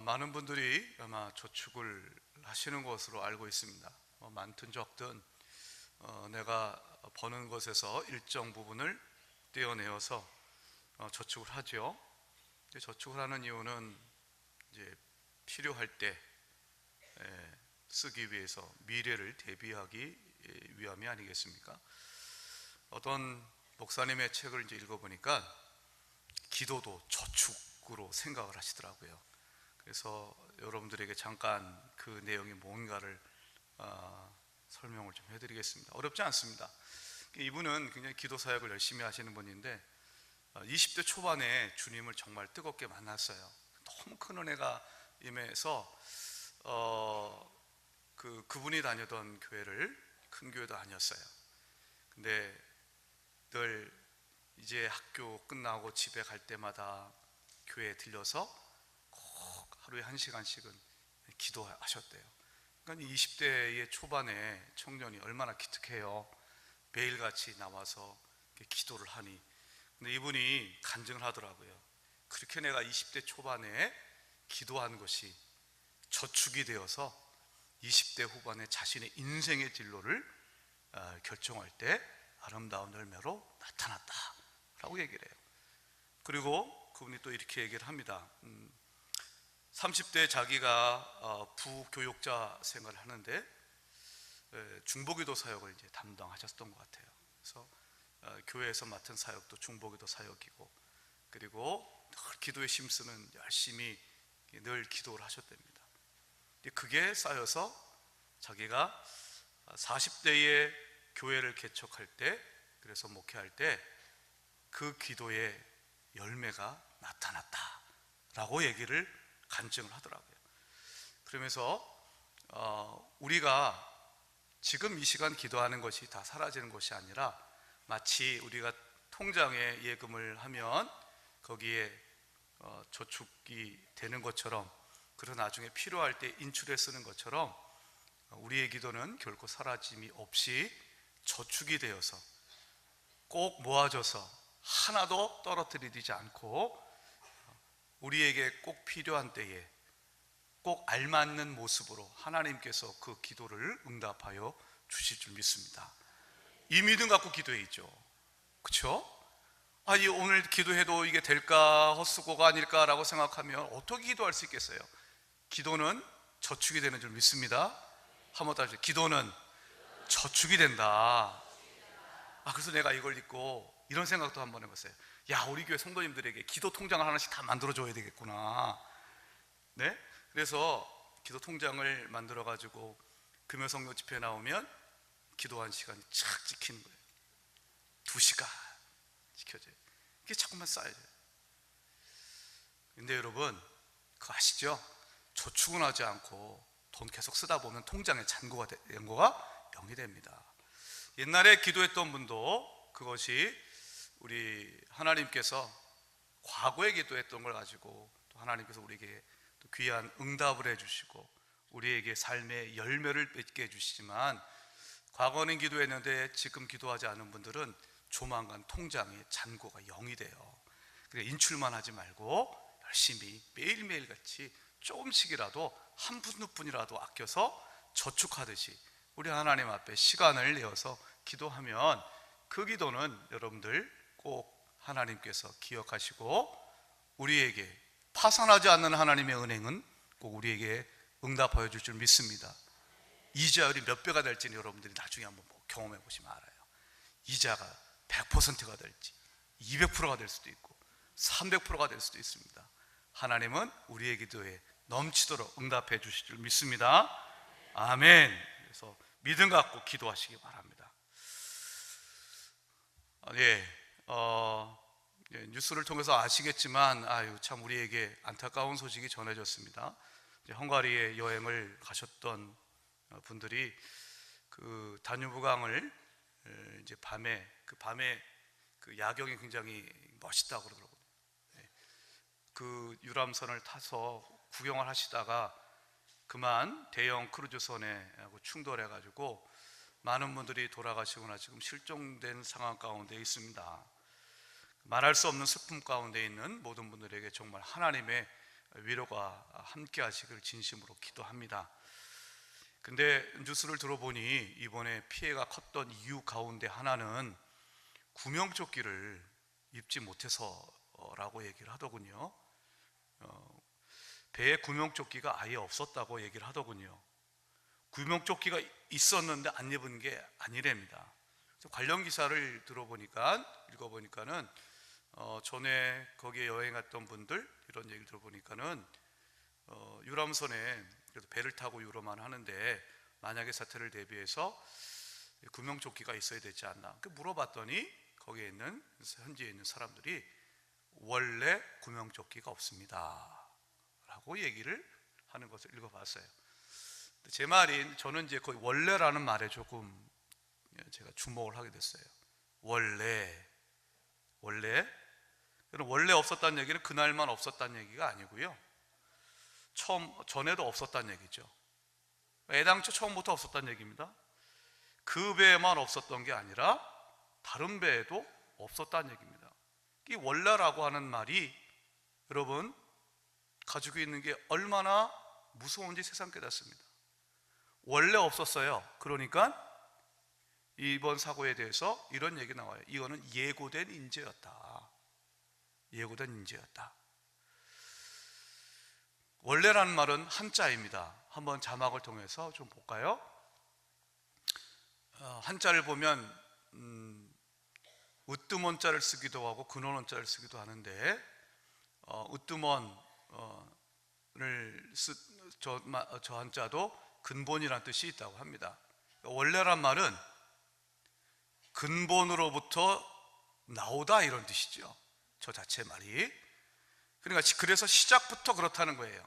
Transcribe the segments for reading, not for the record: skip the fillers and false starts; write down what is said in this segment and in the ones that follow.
많은 분들이 아마 저축을 하시는 것으로 알고 있습니다. 많든 적든 내가 버는 것에서 일정 부분을 떼어내어서 저축을 하죠. 저축을 하는 이유는 이제 필요할 때 쓰기 위해서 미래를 대비하기 위함이 아니겠습니까? 어떤 목사님의 책을 이제 읽어보니까 기도도 저축으로 생각을 하시더라고요. 그래서 여러분들에게 잠깐 그 내용이 뭔가를 설명을 좀 해드리겠습니다. 어렵지 않습니다. 이분은 굉장히 기도 사역을 열심히 하시는 분인데 20대 초반에 주님을 정말 뜨겁게 만났어요. 너무 큰 은혜가 임해서 그분이 다니던 교회를 큰 교회도 아니었어요. 근데 늘 이제 학교 끝나고 집에 갈 때마다 교회에 들려서 꼭 하루에 1시간씩은 기도하셨대요. 그러니까 20대의 초반에 청년이 얼마나 기특해요. 매일같이 나와서 기도를 하니. 근데 이분이 간증을 하더라고요. 그렇게 내가 20대 초반에 기도한 것이 저축이 되어서 20대 후반에 자신의 인생의 진로를 결정할 때 아름다운 열매로 나타났다 라고 얘기를 해요. 그리고 그분이 또 이렇게 얘기를 합니다. 30대 자기가 부교육자 생활을 하는데 중보기도 사역을 이제 담당하셨던 것 같아요. 그래서 교회에서 맡은 사역도 중보기도 사역이고, 그리고 늘 기도에 힘쓰는 열심히 늘 기도를 하셨답니다. 그게 쌓여서 자기가 40대에 교회를 개척할 때, 그래서 목회할 때 그 기도의 열매가 나타났다 라고 얘기를 간증을 하더라고요. 그러면서 우리가 지금 이 시간 기도하는 것이 다 사라지는 것이 아니라 마치 우리가 통장에 예금을 하면 거기에 저축이 되는 것처럼, 그래서 나중에 필요할 때 인출해 쓰는 것처럼 우리의 기도는 결코 사라짐이 없이 저축이 되어서 꼭 모아져서 하나도 떨어뜨리지 않고 우리에게 꼭 필요한 때에 꼭 알맞는 모습으로 하나님께서 그 기도를 응답하여 주실 줄 믿습니다. 이 믿음 갖고 기도해야죠. 그렇죠? 오늘 기도해도 이게 될까, 헛수고가 아닐까라고 생각하면 어떻게 기도할 수 있겠어요? 기도는 저축이 되는 줄 믿습니다. 한번 따라주세요. 기도는 저축이 된다. 그래서 내가 이걸 읽고 이런 생각도 한번 해봤어요. 우리 교회 성도님들에게 기도 통장을 하나씩 다 만들어줘야 되겠구나. 네? 그래서 기도 통장을 만들어가지고 금요성료 집회 나오면 기도한 시간이 착 찍히는 거예요. 2시간 지켜져요. 이게 자꾸만 쌓여져요. 근데 여러분, 그거 아시죠? 저축은 하지 않고 돈 계속 쓰다 보면 통장에 잔고가 영이 됩니다. 옛날에 기도했던 분도 그것이 우리 하나님께서 과거에 기도했던 걸 가지고 또 하나님께서 우리에게 또 귀한 응답을 해주시고 우리에게 삶의 열매를 맺게 해주시지만, 과거는 기도했는데 지금 기도하지 않은 분들은 조만간 통장에 잔고가 0이 돼요. 그러니까 인출만 하지 말고 열심히 매일매일 같이 조금씩이라도 한 푼이라도 아껴서 저축하듯이 우리 하나님 앞에 시간을 내어서 기도하면 그 기도는 여러분들 꼭 하나님께서 기억하시고 우리에게 파산하지 않는 하나님의 은행은 꼭 우리에게 응답하여 줄 줄 믿습니다. 이자율이 몇 배가 될지는 여러분들이 나중에 한번 경험해 보시면 알아요. 이자가 100%가 될지 200%가 될 수도 있고 300%가 될 수도 있습니다. 하나님은 우리의 기도에 넘치도록 응답해 주실 줄 믿습니다. 아멘. 그래서 믿음 갖고 기도하시기 바랍니다. 뉴스를 통해서 아시겠지만 참 우리에게 안타까운 소식이 전해졌습니다. 헝가리에 여행을 가셨던 분들이 그 다뉴브강을 이제 밤에 그 야경이 굉장히 멋있다고 그러더라고요. 그 유람선을 타서 구경을 하시다가 그만 대형 크루즈선에 충돌해 가지고 많은 분들이 돌아가시거나 지금 실종된 상황 가운데 있습니다. 말할 수 없는 슬픔 가운데 있는 모든 분들에게 정말 하나님의 위로가 함께 하시길 진심으로 기도합니다. 근데 뉴스를 들어보니 이번에 피해가 컸던 이유 가운데 하나는 구명조끼를 입지 못해서라고 얘기를 하더군요. 배에 구명조끼가 아예 없었다고 얘기를 하더군요. 구명조끼가 있었는데 안 입은 게 아니랍니다. 관련 기사를 읽어보니까는 전에 거기에 여행 갔던 분들 이런 얘기를 들어보니까는 유람선에 그래도 배를 타고 유로만 하는데 만약에 사태를 대비해서 구명조끼가 있어야 되지 않나 물어봤더니 거기에 있는 현지에 있는 사람들이 원래 구명조끼가 없습니다 라고 얘기를 하는 것을 읽어봤어요. 제 말인 저는 이제 거의 원래라는 말에 조금 제가 주목을 하게 됐어요. 원래 없었다는 얘기는 그날만 없었다는 얘기가 아니고요, 전에도 없었다는 얘기죠. 애당초 처음부터 없었다는 얘기입니다. 그 배에만 없었던 게 아니라 다른 배에도 없었다는 얘기입니다. 이 원래라고 하는 말이 여러분 가지고 있는 게 얼마나 무서운지 새삼 깨닫습니다. 원래 없었어요. 그러니까 이번 사고에 대해서 이런 얘기 나와요. 이거는 예고된 인재였다. 원래라는 말은 한자입니다. 한번 자막을 통해서 좀 볼까요? 한자를 보면 으뜸원자를 쓰기도 하고 근원원자를 쓰기도 하는데 으뜸원을 저 한자도 근본이라는 뜻이 있다고 합니다. 원래란 말은 근본으로부터 나오다 이런 뜻이죠. 저 자체 말이. 그러니까 그래서 시작부터 그렇다는 거예요.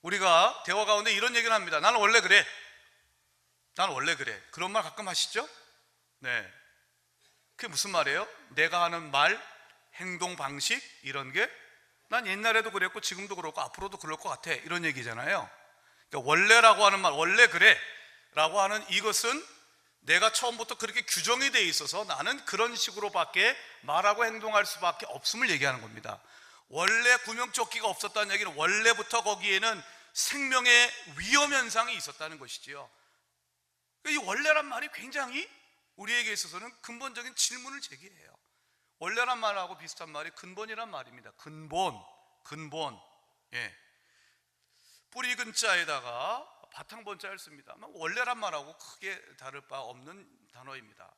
우리가 대화 가운데 이런 얘기를 합니다. 나는 원래 그래. 그런 말 가끔 하시죠? 네. 그게 무슨 말이에요? 내가 하는 말, 행동 방식 이런 게 난 옛날에도 그랬고 지금도 그렇고 앞으로도 그럴 것 같아 이런 얘기잖아요. 그러니까 원래라고 하는 말, 원래 그래 라고 하는 이것은 내가 처음부터 그렇게 규정이 돼 있어서 나는 그런 식으로밖에 말하고 행동할 수밖에 없음을 얘기하는 겁니다. 원래 구명조끼가 없었다는 얘기는 원래부터 거기에는 생명의 위험 현상이 있었다는 것이지요. 이 원래란 말이 굉장히 우리에게 있어서는 근본적인 질문을 제기해요. 원래란 말하고 비슷한 말이 근본이란 말입니다. 근본. 예. 뿌리 근자에다가 바탕본자를 씁니다. 원래란 말하고 크게 다를 바 없는 단어입니다.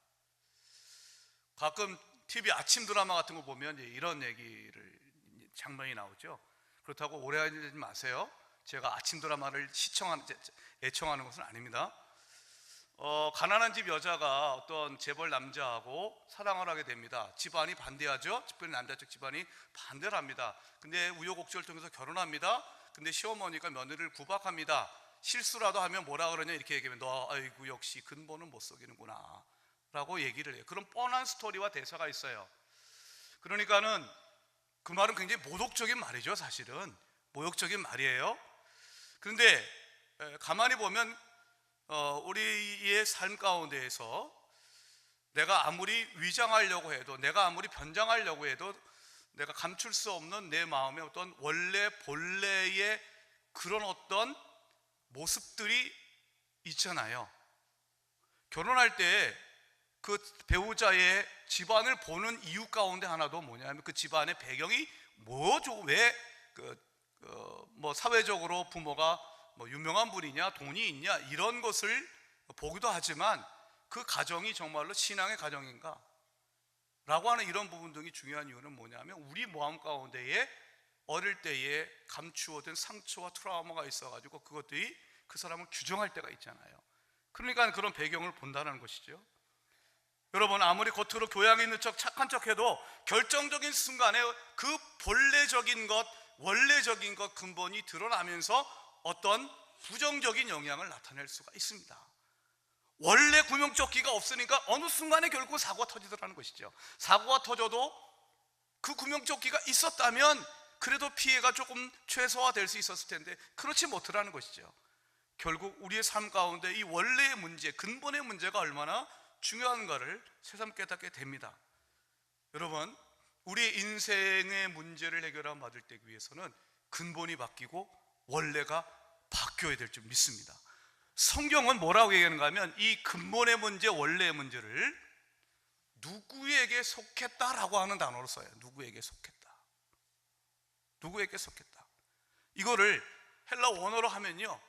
가끔 TV 아침 드라마 같은 거 보면 이런 얘기를 장면이 나오죠. 그렇다고 오래 하지 마세요. 제가 아침 드라마를 애청하는 것은 아닙니다. 가난한 집 여자가 어떤 재벌 남자하고 사랑을 하게 됩니다. 집안이 반대하죠. 특별히 남자 쪽 집안이 반대를 합니다. 근데 우여곡절을 통해서 결혼합니다. 근데 시어머니가 며느리를 구박합니다. 실수라도 하면 뭐라 그러냐 이렇게 얘기하면 너 아이고 역시 근본은 못 속이는구나 라고 얘기를 해요. 그런 뻔한 스토리와 대사가 있어요. 그러니까는 그 말은 굉장히 모독적인 말이죠. 사실은 모욕적인 말이에요. 그런데 가만히 보면 우리의 삶 가운데에서 내가 아무리 위장하려고 해도, 내가 아무리 변장하려고 해도 내가 감출 수 없는 내 마음의 어떤 원래 본래의 그런 어떤 모습들이 있잖아요. 결혼할 때 그 배우자의 집안을 보는 이유 가운데 하나도 뭐냐면 그 집안의 배경이 뭐죠? 왜 뭐 사회적으로 부모가 뭐 유명한 분이냐, 돈이 있냐 이런 것을 보기도 하지만 그 가정이 정말로 신앙의 가정인가? 라고 하는 이런 부분 등이 중요한 이유는 뭐냐면 우리 마음 가운데에 어릴 때에 감추어둔 상처와 트라우마가 있어가지고 그것들이 그 사람을 규정할 때가 있잖아요. 그러니까 그런 배경을 본다는 것이죠. 여러분 아무리 겉으로 교양 있는 척 착한 척 해도 결정적인 순간에 그 본래적인 것, 원래적인 것 근본이 드러나면서 어떤 부정적인 영향을 나타낼 수가 있습니다. 원래 구명조끼가 없으니까 어느 순간에 결국 사고가 터지더라는 것이죠. 사고가 터져도 그 구명조끼가 있었다면 그래도 피해가 조금 최소화될 수 있었을 텐데 그렇지 못하라는 것이죠. 결국 우리의 삶 가운데 이 원래의 문제, 근본의 문제가 얼마나 중요한가를 새삼 깨닫게 됩니다. 여러분, 우리 인생의 문제를 해결하고 받을 때 위해서는 근본이 바뀌고 원래가 바뀌어야 될 줄 믿습니다. 성경은 뭐라고 얘기하는가 하면 이 근본의 문제, 원래의 문제를 누구에게 속했다라고 하는 단어로 써요. 누구에게 속했다. 누구에게 속했다. 이거를 헬라 원어로 하면요,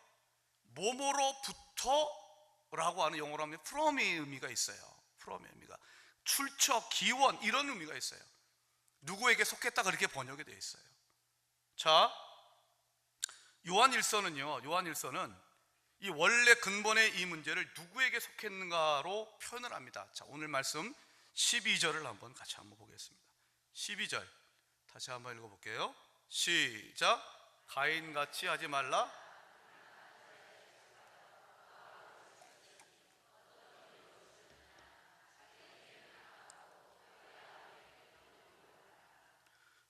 뭐뭐로부터라고 하는 영어로 하면 from의 의미가 있어요. from의 의미가 출처, 기원 이런 의미가 있어요. 누구에게 속했다 그렇게 번역이 되어 있어요. 자, 요한일서는요, 요한일서는 이 원래 근본의 이 문제를 누구에게 속했는가로 표현을 합니다. 자, 오늘 말씀 12절을 한번 같이 한번 보겠습니다. 12절 다시 한번 읽어볼게요. 시작. 가인같이 하지 말라.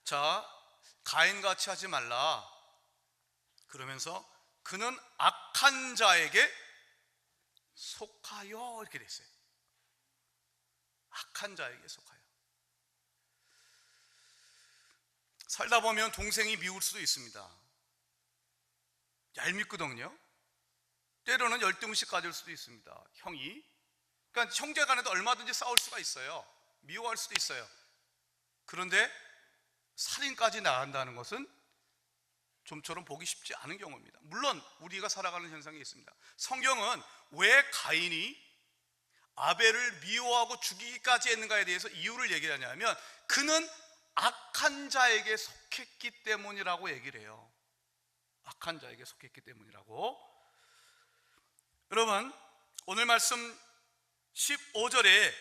자, 가인같이 하지 말라 그러면서 그는 악한 자에게 속하여 이렇게 돼 있어요. 악한 자에게 속하여. 살다 보면 동생이 미울 수도 있습니다. 얄밉거든요. 때로는 열등의식 가질 수도 있습니다. 형이. 그러니까 형제 간에도 얼마든지 싸울 수가 있어요. 미워할 수도 있어요. 그런데 살인까지 나간다는 것은 좀처럼 보기 쉽지 않은 경우입니다. 물론 우리가 살아가는 현상이 있습니다. 성경은 왜 가인이 아벨을 미워하고 죽이기까지 했는가에 대해서 이유를 얘기하냐면 그는 악한 자에게 속했기 때문이라고 얘기를 해요. 악한 자에게 속했기 때문이라고. 여러분, 오늘 말씀 15절에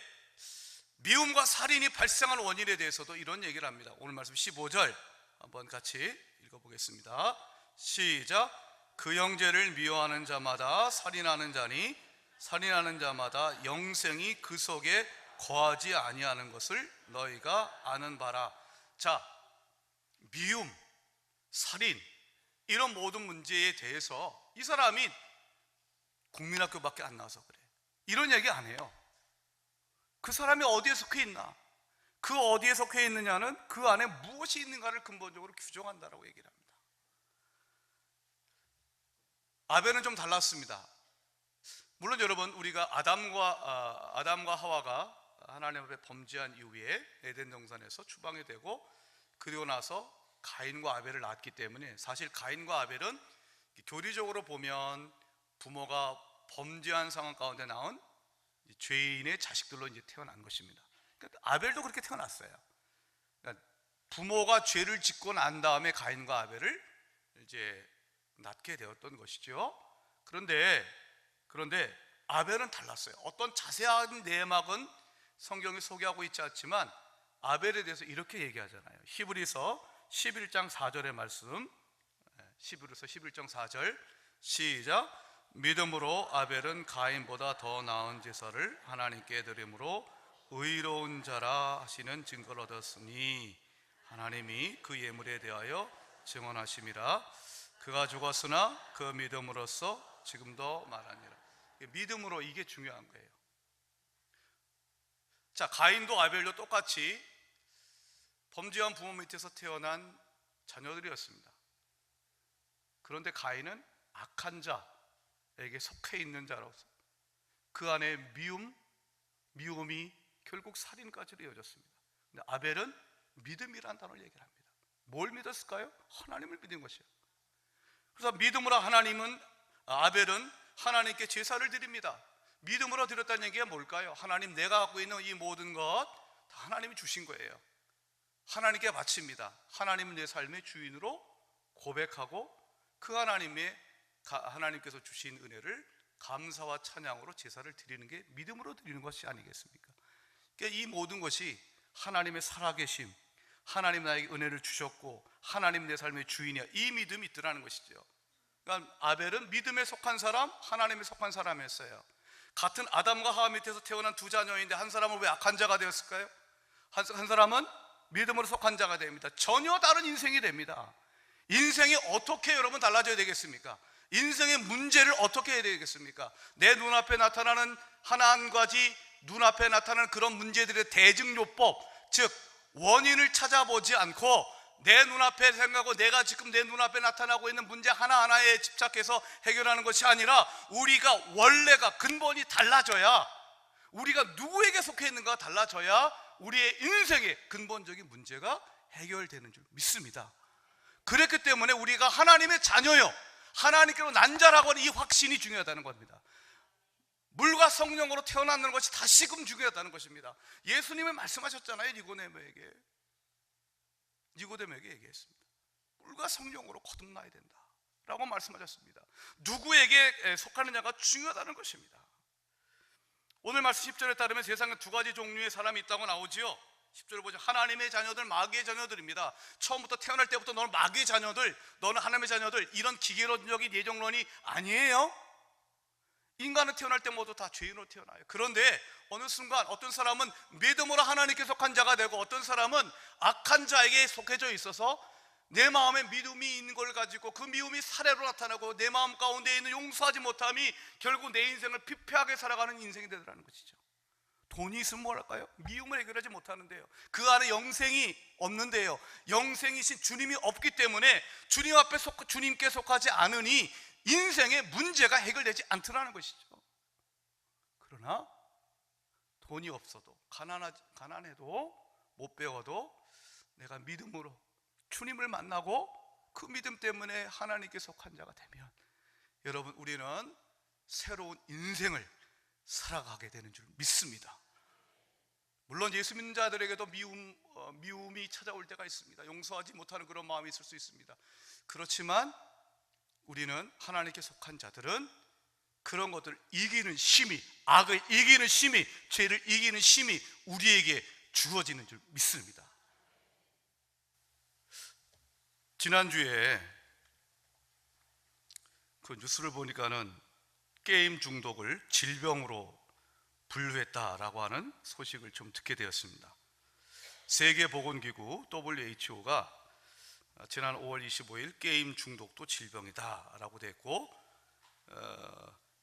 미움과 살인이 발생한 원인에 대해서도 이런 얘기를 합니다. 오늘 말씀 15절 한번 같이 읽어보겠습니다. 시작. 그 형제를 미워하는 자마다 살인하는 자니 살인하는 자마다 영생이 그 속에 거하지 아니하는 것을 너희가 아는 바라. 자, 미움, 살인 이런 모든 문제에 대해서 이 사람이 국민학교밖에 안 나와서 그래. 이런 얘기 안 해요. 그 사람이 어디에 속해 있나? 그 어디에 속해 있느냐는 그 안에 무엇이 있는가를 근본적으로 규정한다라고 얘기를 합니다. 아벨은 좀 달랐습니다. 물론 여러분, 우리가 아담과 하와가 하나님 앞에 범죄한 이후에 에덴 동산에서 추방이 되고 그리고 나서 가인과 아벨을 낳았기 때문에 사실 가인과 아벨은 교리적으로 보면 부모가 범죄한 상황 가운데 나온 죄인의 자식들로 이제 태어난 것입니다. 그러니까 아벨도 그렇게 태어났어요. 그러니까 부모가 죄를 짓고 난 다음에 가인과 아벨을 이제 낳게 되었던 것이죠. 그런데 아벨은 달랐어요. 어떤 자세한 내막은 성경이 소개하고 있지 않지만 아벨에 대해서 이렇게 얘기하잖아요. 히브리서 11장 4절의 말씀, 히브리서 11장 4절 시작. 믿음으로 아벨은 가인보다 더 나은 제사를 하나님께 드림으로 의로운 자라 하시는 증거를 얻었으니 하나님이 그 예물에 대하여 증언하심이라. 그가 죽었으나 그 믿음으로써 지금도 말하니라. 믿음으로, 이게 중요한 거예요. 자, 가인도 아벨도 똑같이 범죄한 부모 밑에서 태어난 자녀들이었습니다. 그런데 가인은 악한 자에게 속해 있는 자로서 그 안에 미움이 결국 살인까지로 이어졌습니다. 근데 아벨은 믿음이라는 단어를 얘기를 합니다. 뭘 믿었을까요? 하나님을 믿은 것이에요. 그래서 믿음으로 아벨은 하나님께 제사를 드립니다. 믿음으로 드렸다는 얘기가 뭘까요? 하나님, 내가 갖고 있는 이 모든 것 다 하나님이 주신 거예요. 하나님께 바칩니다. 하나님은 내 삶의 주인으로 고백하고 그 하나님께서 주신 은혜를 감사와 찬양으로 제사를 드리는 게 믿음으로 드리는 것이 아니겠습니까? 그러니까 이 모든 것이 하나님의 살아계심, 하나님 나에게 은혜를 주셨고 하나님 내 삶의 주인이야, 이 믿음이 있더라는 것이죠. 그러니까 아벨은 믿음에 속한 사람, 하나님에 속한 사람이었어요. 같은 아담과 하와 밑에서 태어난 두 자녀인데 한 사람은 왜 악한 자가 되었을까요? 한 사람은 믿음으로 속한 자가 됩니다. 전혀 다른 인생이 됩니다. 인생이 어떻게 여러분 달라져야 되겠습니까? 인생의 문제를 어떻게 해야 되겠습니까? 내 눈앞에 나타나는 하나 한 가지, 눈앞에 나타나는 그런 문제들의 대증요법, 즉 원인을 찾아보지 않고 내 눈앞에 생각하고 내가 지금 내 눈앞에 나타나고 있는 문제 하나하나에 집착해서 해결하는 것이 아니라 우리가 원래가 근본이 달라져야, 우리가 누구에게 속해 있는가가 달라져야 우리의 인생의 근본적인 문제가 해결되는 줄 믿습니다. 그렇기 때문에 우리가 하나님의 자녀요, 하나님께로 난 자라고 이 확신이 중요하다는 겁니다. 물과 성령으로 태어나는 것이 다시금 중요하다는 것입니다. 예수님은 말씀하셨잖아요. 니고데모에게 얘기했습니다. 물과 성령으로 거듭나야 된다 라고 말씀하셨습니다. 누구에게 속하느냐가 중요하다는 것입니다. 오늘 말씀 10절에 따르면 세상에 두 가지 종류의 사람이 있다고 나오지요. 10절을 보죠. 하나님의 자녀들, 마귀의 자녀들입니다. 처음부터 태어날 때부터 너는 마귀의 자녀들, 너는 하나님의 자녀들, 이런 기계론적인 예정론이 아니에요. 인간은 태어날 때 모두 다 죄인으로 태어나요. 그런데 어느 순간 어떤 사람은 믿음으로 하나님께 속한 자가 되고, 어떤 사람은 악한 자에게 속해져 있어서 내 마음에 믿음이 있는 걸 가지고 그 미움이 사례로 나타나고 내 마음 가운데 있는 용서하지 못함이 결국 내 인생을 피폐하게 살아가는 인생이 되더라는 것이죠. 돈이 있으면 뭘 할까요? 미움을 해결하지 못하는데요. 그 안에 영생이 없는데요. 영생이신 주님이 없기 때문에 주님 앞에 주님께 속하지 않으니 인생의 문제가 해결되지 않더라는 것이죠. 그러나 돈이 없어도 가난해도 못 배워도 내가 믿음으로 주님을 만나고 그 믿음 때문에 하나님께 속한 자가 되면 여러분, 우리는 새로운 인생을 살아가게 되는 줄 믿습니다. 물론 예수 믿는 자들에게도 미움이 찾아올 때가 있습니다. 용서하지 못하는 그런 마음이 있을 수 있습니다. 그렇지만 우리는 하나님께 속한 자들은 그런 것들을 이기는 힘이, 악을 이기는 힘이, 죄를 이기는 힘이 우리에게 주어지는 줄 믿습니다. 지난주에 그 뉴스를 보니까는 게임 중독을 질병으로 분류했다라고 하는 소식을 좀 듣게 되었습니다. 세계보건기구 WHO가 지난 5월 25일 게임 중독도 질병이다라고 됐고,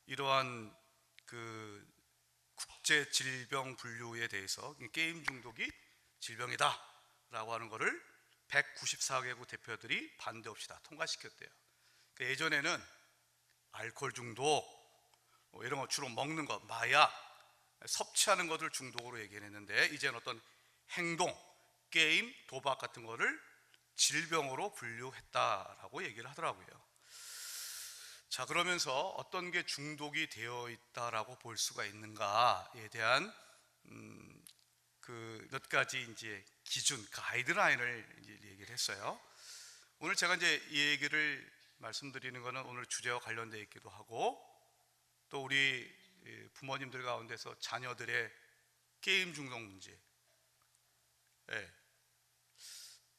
이러한 그 국제 질병 분류에 대해서 게임 중독이 질병이다라고 하는 것을 194개국 대표들이 반대 없이 다 통과시켰대요. 그러니까 예전에는 알코올 중독, 이런 거 주로 먹는 것, 마약, 섭취하는 것을 중독으로 얘기했는데 이제는 어떤 행동, 게임, 도박 같은 거를 질병으로 분류했다라고 얘기를 하더라고요. 자, 그러면서 어떤 게 중독이 되어 있다라고 볼 수가 있는가에 대한 그 몇 가지 이제 기준, 가이드라인을 이제 얘기를 했어요. 오늘 제가 이제 이 얘기를 말씀드리는 것은 오늘 주제와 관련되어 있기도 하고, 또 우리 부모님들 가운데서 자녀들의 게임 중독 문제,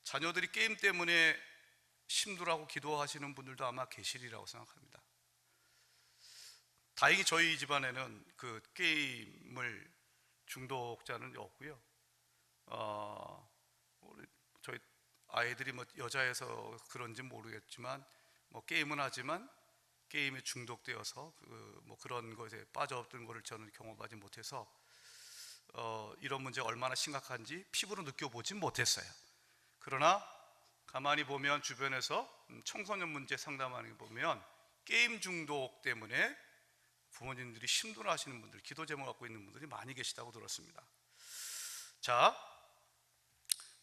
자녀들이 게임 때문에 힘들어하고 기도하시는 분들도 아마 계시리라고 생각합니다. 다행히 저희 집안에는 그 게임을 중독자는 없고요. 저희 아이들이 뭐 여자여서 그런지 모르겠지만 뭐 게임은 하지만 게임에 중독되어서 뭐 그런 것에 빠져있던 것을 저는 경험하지 못해서 이런 문제가 얼마나 심각한지 피부로 느껴보지 못했어요. 그러나 가만히 보면 주변에서 청소년 문제 상담하는 게 보면 게임 중독 때문에 부모님들이 힘들어하시는 분들, 기도 제목 갖고 있는 분들이 많이 계시다고 들었습니다. 자,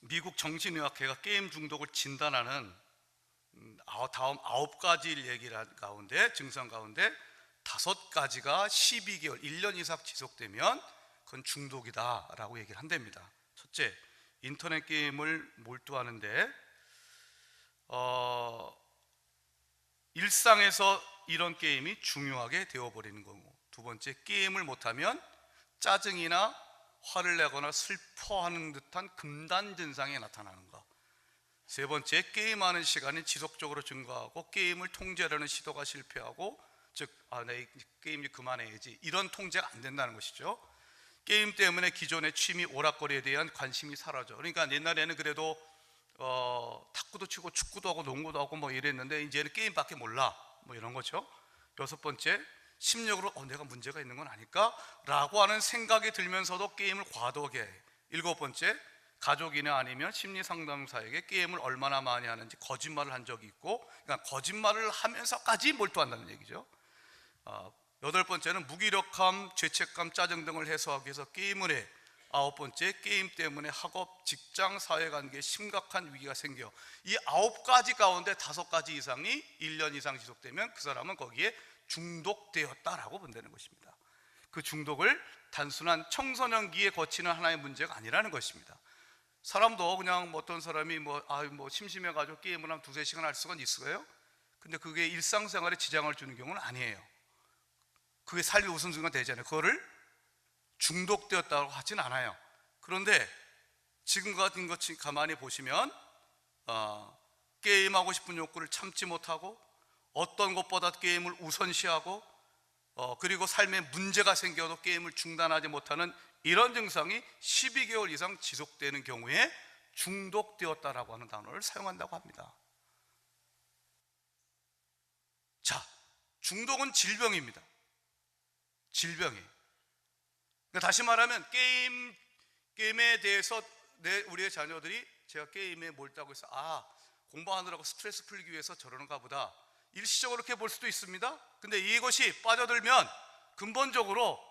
미국 정신의학회가 게임 중독을 진단하는 다음 9가지를 얘기를 가운데, 증상 가운데 5가지가 12개월, 1년 이상 지속되면 그건 중독이다라고 얘기를 한답니다. 첫째, 인터넷 게임을 몰두하는데 일상에서 이런 게임이 중요하게 되어버리는 거고, 두 번째, 게임을 못하면 짜증이나 화를 내거나 슬퍼하는 듯한 금단 증상이 나타나는 것. 세 번째, 게임하는 시간이 지속적으로 증가하고 게임을 통제하려는 시도가 실패하고, 즉 내 게임 그만해야지, 이런 통제가 안 된다는 것이죠. 게임 때문에 기존의 취미, 오락거리에 대한 관심이 사라져. 그러니까 옛날에는 그래도 탁구도 치고 축구도 하고 농구도 하고 뭐 이랬는데 이제는 게임밖에 몰라, 뭐 이런 거죠. 여섯 번째, 심리적으로 내가 문제가 있는 건 아닐까? 라고 하는 생각이 들면서도 게임을 과도하게 해. 일곱 번째, 가족이나 아니면 심리상담사에게 게임을 얼마나 많이 하는지 거짓말을 한 적이 있고, 그러니까 거짓말을 하면서까지 몰두한다는 얘기죠. 여덟 번째는 무기력함, 죄책감, 짜증 등을 해소하기 위해서 게임을 해. 아홉 번째, 게임 때문에 학업, 직장, 사회관계에 심각한 위기가 생겨. 이 아홉 가지 가운데 다섯 가지 이상이 1년 이상 지속되면 그 사람은 거기에 중독되었다라고 본다는 것입니다. 그 중독을 단순한 청소년기에 거치는 하나의 문제가 아니라는 것입니다. 사람도 그냥 어떤 사람이 심심해가지고 게임을 한 두세 시간 할 수가 있어요? 근데 그게 일상생활에 지장을 주는 경우는 아니에요. 그게 삶의 우선순위가 되잖아요. 그거를 중독되었다고 하진 않아요. 그런데 지금 같은 것 가만히 보시면 게임하고 싶은 욕구를 참지 못하고 어떤 것보다 게임을 우선시하고 그리고 삶에 문제가 생겨도 게임을 중단하지 못하는 이런 증상이 12개월 이상 지속되는 경우에 중독되었다라고 하는 단어를 사용한다고 합니다. 자, 중독은 질병입니다. 질병이. 그러니까 다시 말하면 게임에 대해서 우리의 자녀들이 제가 게임에 몰두하고 있어, 공부하느라고 스트레스 풀기 위해서 저러는가 보다, 일시적으로 그렇게 볼 수도 있습니다. 근데 이것이 빠져들면 근본적으로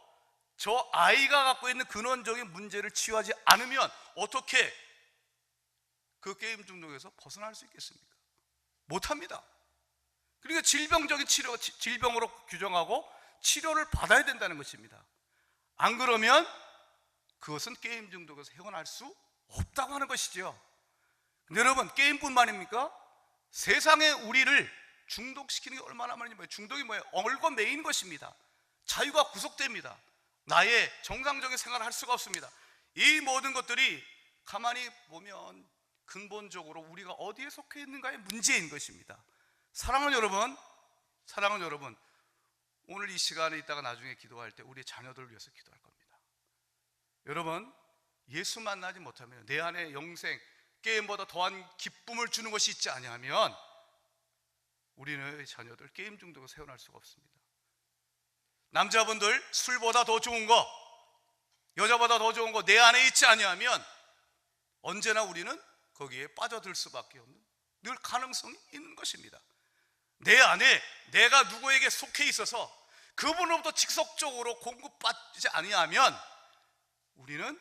저 아이가 갖고 있는 근원적인 문제를 치유하지 않으면 어떻게 그 게임 중독에서 벗어날 수 있겠습니까? 못합니다. 그러니까 질병적인 질병으로 규정하고 치료를 받아야 된다는 것입니다. 안 그러면 그것은 게임 중독에서 헤어날 수 없다고 하는 것이죠. 근데 여러분, 게임뿐만입니까? 세상에 우리를 중독시키는 게 얼마나 많은지. 중독이 뭐예요? 얽어매인 것입니다. 자유가 구속됩니다. 나의 정상적인 생활을 할 수가 없습니다. 이 모든 것들이 가만히 보면 근본적으로 우리가 어디에 속해 있는가의 문제인 것입니다. 사랑하는 여러분, 오늘 이 시간에 있다가 나중에 기도할 때 우리 자녀들을 위해서 기도할 겁니다. 여러분, 예수 만나지 못하면 내 안에 영생, 게임보다 더한 기쁨을 주는 것이 있지 아니하면 우리는 자녀들 게임 중독에서 헤어날 수가 없습니다. 남자분들, 술보다 더 좋은 거, 여자보다 더 좋은 거 내 안에 있지 아니하면 언제나 우리는 거기에 빠져들 수밖에 없는 늘 가능성이 있는 것입니다. 내 안에 내가 누구에게 속해 있어서 그분으로부터 직접적으로 공급받지 아니하면 우리는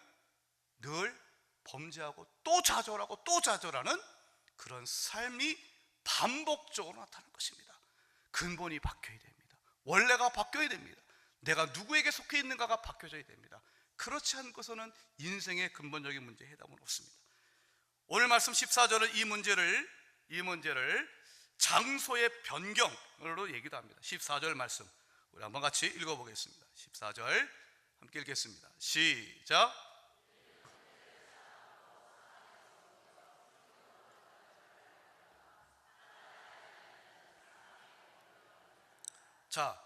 늘 범죄하고 또 좌절하고 또 좌절하는 그런 삶이 반복적으로 나타나는 것입니다. 근본이 바뀌어야 됩니다. 원래가 바뀌어야 됩니다. 내가 누구에게 속해 있는가가 바뀌어져야 됩니다. 그렇지 않고서는 인생의 근본적인 문제에 해답은 없습니다. 오늘 말씀 14절은 이 문제를 장소의 변경으로 얘기도 합니다. 14절 말씀 우리 한번 같이 읽어보겠습니다. 14절 함께 읽겠습니다. 시작. 자,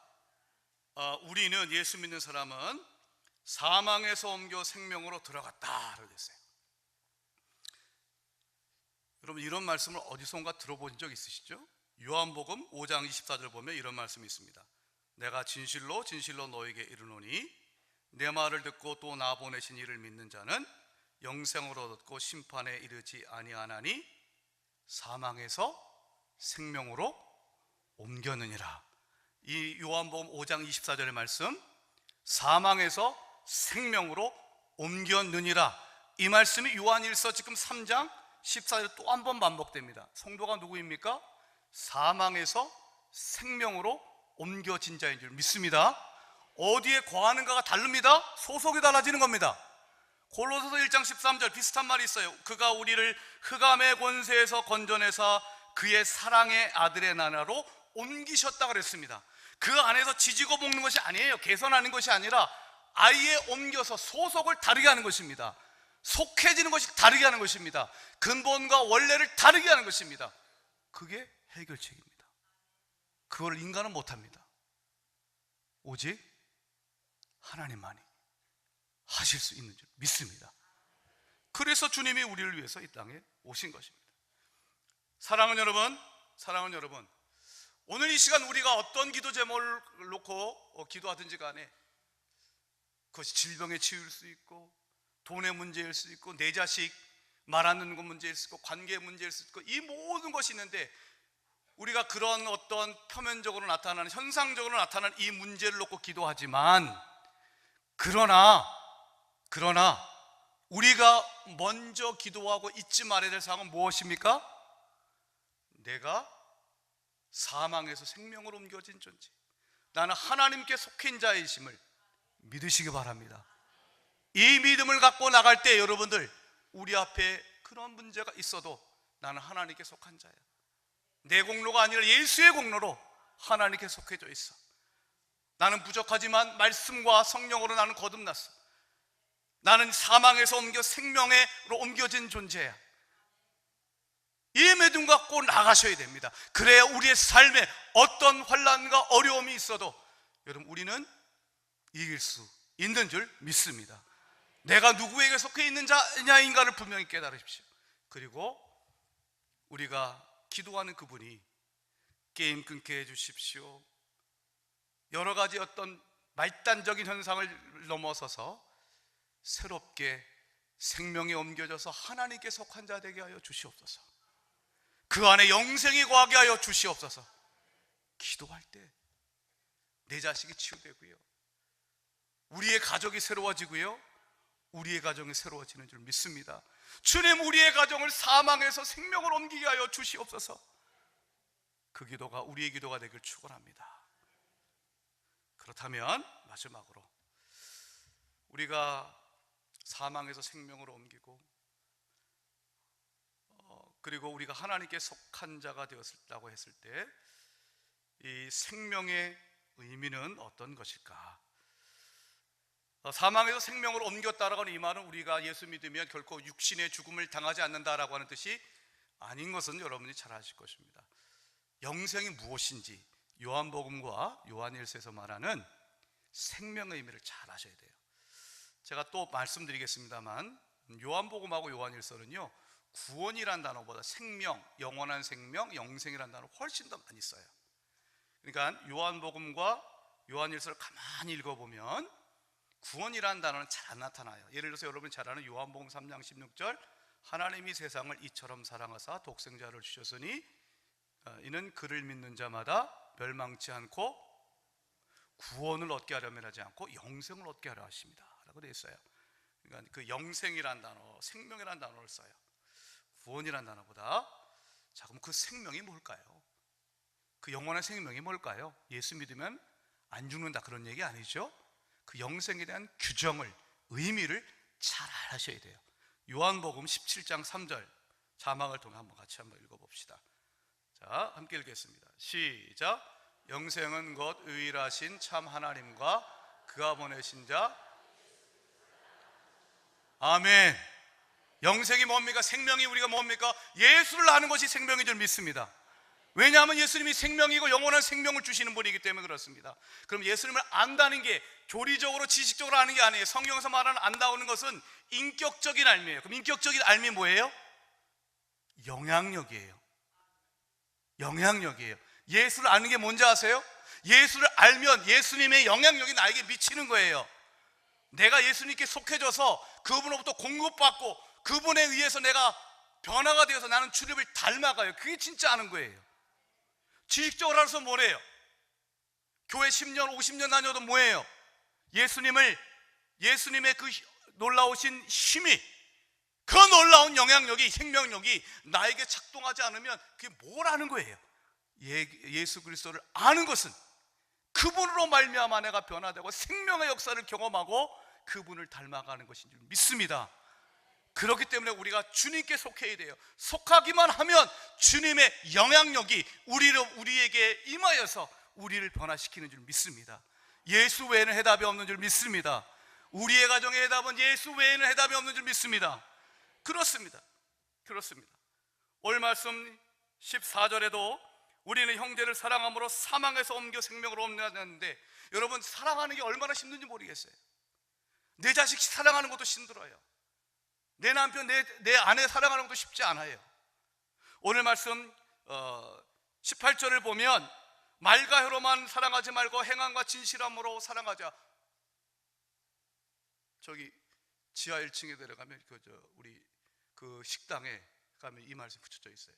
우리는, 예수 믿는 사람은 사망에서 옮겨 생명으로 들어갔다 라고 했어요. 여러분, 이런 말씀을 어디선가 들어본 적 있으시죠? 요한복음 5장 24절 보면 이런 말씀이 있습니다. 내가 진실로 진실로 너에게 이르노니 내 말을 듣고 또 나 보내신 이를 믿는 자는 영생으로 얻고 심판에 이르지 아니하나니 사망에서 생명으로 옮겼느니라. 이 요한복음 5장 24절의 말씀, 사망에서 생명으로 옮겼느니라, 이 말씀이 요한일서 지금 3장 14절 또 한 번 반복됩니다. 성도가 누구입니까? 사망에서 생명으로 옮겨진 자인 줄 믿습니다. 어디에 거하는가가 다릅니다. 소속이 달라지는 겁니다. 골로새서 1장 13절 비슷한 말이 있어요. 그가 우리를 흑암의 권세에서 건져내사 그의 사랑의 아들의 나라로 옮기셨다 그랬습니다. 그 안에서 지지고 볶는 것이 아니에요. 개선하는 것이 아니라 아예 옮겨서 소속을 다르게 하는 것입니다. 속해지는 것이 다르게 하는 것입니다. 근본과 원래를 다르게 하는 것입니다. 그게 해결책입니다. 그걸 인간은 못합니다. 오직 하나님만이 하실 수 있는 줄 믿습니다. 그래서 주님이 우리를 위해서 이 땅에 오신 것입니다. 사랑하는 여러분, 오늘 이 시간 우리가 어떤 기도 제목을 놓고 기도하든지 간에 그것이 질병의 치유일 수 있고 돈의 문제일 수 있고 내 자식, 말 안 듣는 것 문제일 수 있고 관계 문제일 수 있고 이 모든 것이 있는데 우리가 그런 어떤 표면적으로 나타나는 현상적으로 나타나는 이 문제를 놓고 기도하지만 그러나 우리가 먼저 기도하고 잊지 말아야 될 사항은 무엇입니까? 내가 사망에서 생명으로 옮겨진 존재, 나는 하나님께 속한 자이심을 믿으시기 바랍니다. 이 믿음을 갖고 나갈 때 여러분들 우리 앞에 그런 문제가 있어도 나는 하나님께 속한 자야, 내 공로가 아니라 예수의 공로로 하나님께 속해져 있어, 나는 부족하지만 말씀과 성령으로 나는 거듭났어, 나는 사망에서 옮겨 생명으로 옮겨진 존재야. 이 믿음 갖고 나가셔야 됩니다. 그래야 우리의 삶에 어떤 환난과 어려움이 있어도 여러분 우리는 이길 수 있는 줄 믿습니다. 내가 누구에게 속해 있는 자냐인가를 분명히 깨달으십시오. 그리고 우리가 기도하는 그분이 게임 끊게 해주십시오, 여러 가지 어떤 말단적인 현상을 넘어서서 새롭게 생명이 옮겨져서 하나님께 속한 자 되게 하여 주시옵소서. 그 안에 영생이 거하게 하여 주시옵소서. 기도할 때 내 자식이 치유되고요, 우리의 가족이 새로워지고요, 우리의 가정이 새로워지는 줄 믿습니다. 주님, 우리의 가정을 사망에서 생명으로 옮기게 하여 주시옵소서. 그 기도가 우리의 기도가 되길 축원합니다. 그렇다면 마지막으로 우리가 사망에서 생명으로 옮기고 그리고 우리가 하나님께 속한 자가 되었다고 했을 때 이 생명의 의미는 어떤 것일까? 사망에서 생명으로 옮겼다라고 하는 이 말은 우리가 예수 믿으면 결코 육신의 죽음을 당하지 않는다라고 하는 뜻이 아닌 것은 여러분이 잘 아실 것입니다. 영생이 무엇인지 요한복음과 요한일서에서 말하는 생명의 의미를 잘 아셔야 돼요. 제가 또 말씀드리겠습니다만 요한복음하고 요한일서는요, 구원이란 단어보다 생명, 영원한 생명, 영생이란 단어 훨씬 더 많이 써요. 그러니까 요한복음과 요한일서를 가만히 읽어보면 구원이란 단어는 잘 안 나타나요. 예를 들어서 여러분이 잘 아는 요한복음 3장 16절, 하나님이 세상을 이처럼 사랑하사 독생자를 주셨으니 이는 그를 믿는 자마다 멸망치 않고 구원을 얻게 하려면 하지 않고 영생을 얻게 하려 하십니다 라고 되어 있어요. 그러니까 그 영생이란 단어, 생명이란 단어를 써요. 구원이란 단어보다. 자, 그럼 그 생명이 뭘까요? 그 영원한 생명이 뭘까요? 예수 믿으면 안 죽는다 그런 얘기 아니죠? 그 영생에 대한 규정을, 의미를 잘 아셔야 돼요. 요한복음 17장 3절 자막을 통해 같이 한번 읽어봅시다. 자, 함께 읽겠습니다. 시작. 영생은 곧 유일하신 참 하나님과 그가 보내신 자. 아멘. 영생이 뭡니까? 생명이 우리가 뭡니까? 예수를 아는 것이 생명인 줄 믿습니다. 왜냐하면 예수님이 생명이고 영원한 생명을 주시는 분이기 때문에 그렇습니다. 그럼 예수님을 안다는 게 교리적으로 지식적으로 아는 게 아니에요. 성경에서 말하는 안다는 것은 인격적인 알미예요. 그럼 인격적인 알미 뭐예요? 영향력이에요. 영향력이에요. 예수를 아는 게 뭔지 아세요? 예수를 알면 예수님의 영향력이 나에게 미치는 거예요. 내가 예수님께 속해져서 그분으로부터 공급받고 그분에 의해서 내가 변화가 되어서 나는 주님을 닮아가요. 그게 진짜 아는 거예요. 지식적으로 알아서 뭐래요? 교회 10년 50년 다녀도 뭐예요? 예수님의 그 놀라우신 힘이, 그 놀라운 영향력이, 생명력이 나에게 작동하지 않으면 그게 뭘 아는 거예요? 예수 그리스도를 아는 것은 그분으로 말미암아 내가 변화되고 생명의 역사를 경험하고 그분을 닮아가는 것인 줄 믿습니다. 그렇기 때문에 우리가 주님께 속해야 돼요. 속하기만 하면 주님의 영향력이 우리에게 임하여서 우리를 변화시키는 줄 믿습니다. 예수 외에는 해답이 없는 줄 믿습니다. 우리의 가정의 해답은 예수 외에는 해답이 없는 줄 믿습니다. 그렇습니다. 오늘 말씀 14절에도 우리는 형제를 사랑함으로 사망에서 옮겨 생명으로 옮겨졌는데, 여러분 사랑하는 게 얼마나 힘든지 모르겠어요. 내 자식 사랑하는 것도 힘들어요. 내 남편, 내 아내 사랑하는 것도 쉽지 않아요. 오늘 말씀 18절을 보면 말과 혀로만 사랑하지 말고 행함과 진실함으로 사랑하자. 저기 지하 1층에 내려가면 우리 그 식당에 가면 이 말씀이 붙여져 있어요.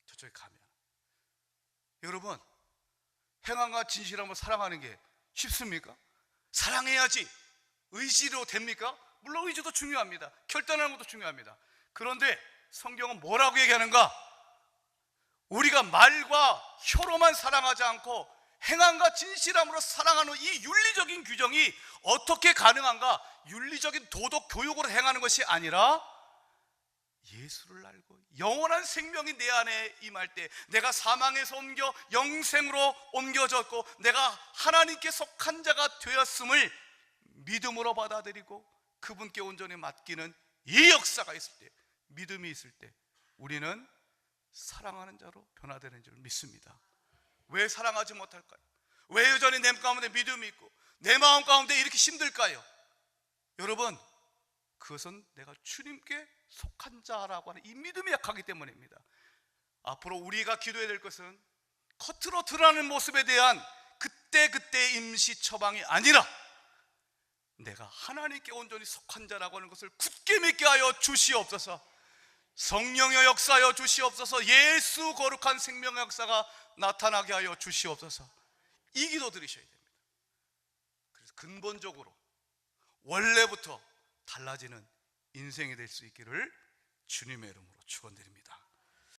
저쪽에 가면. 여러분, 행함과 진실함을 사랑하는 게 쉽습니까? 사랑해야지 의지로 됩니까? 물론 의지도 중요합니다. 결단하는 것도 중요합니다. 그런데 성경은 뭐라고 얘기하는가? 우리가 말과 혀로만 사랑하지 않고 행함과 진실함으로 사랑하는 이 윤리적인 규정이 어떻게 가능한가? 윤리적인 도덕 교육으로 행하는 것이 아니라 예수를 알고 영원한 생명이 내 안에 임할 때 내가 사망에서 옮겨 영생으로 옮겨졌고 내가 하나님께 속한 자가 되었음을 믿음으로 받아들이고 그분께 온전히 맡기는 이 역사가 있을 때, 믿음이 있을 때 우리는 사랑하는 자로 변화되는 줄 믿습니다. 왜 사랑하지 못할까요? 왜 여전히 내 가운데 믿음이 있고 내 마음 가운데 이렇게 힘들까요? 여러분, 그것은 내가 주님께 속한 자라고 하는 이 믿음이 약하기 때문입니다. 앞으로 우리가 기도해야 될 것은 겉으로 드러나는 모습에 대한 그때그때 임시 처방이 아니라 내가 하나님께 온전히 속한 자라고 하는 것을 굳게 믿게 하여 주시옵소서. 성령의 역사하여 주시옵소서. 예수 거룩한 생명의 역사가 나타나게 하여 주시옵소서. 이 기도 드리셔야 됩니다. 그래서 근본적으로 원래부터 달라지는 인생이 될 수 있기를 주님의 이름으로 축원드립니다.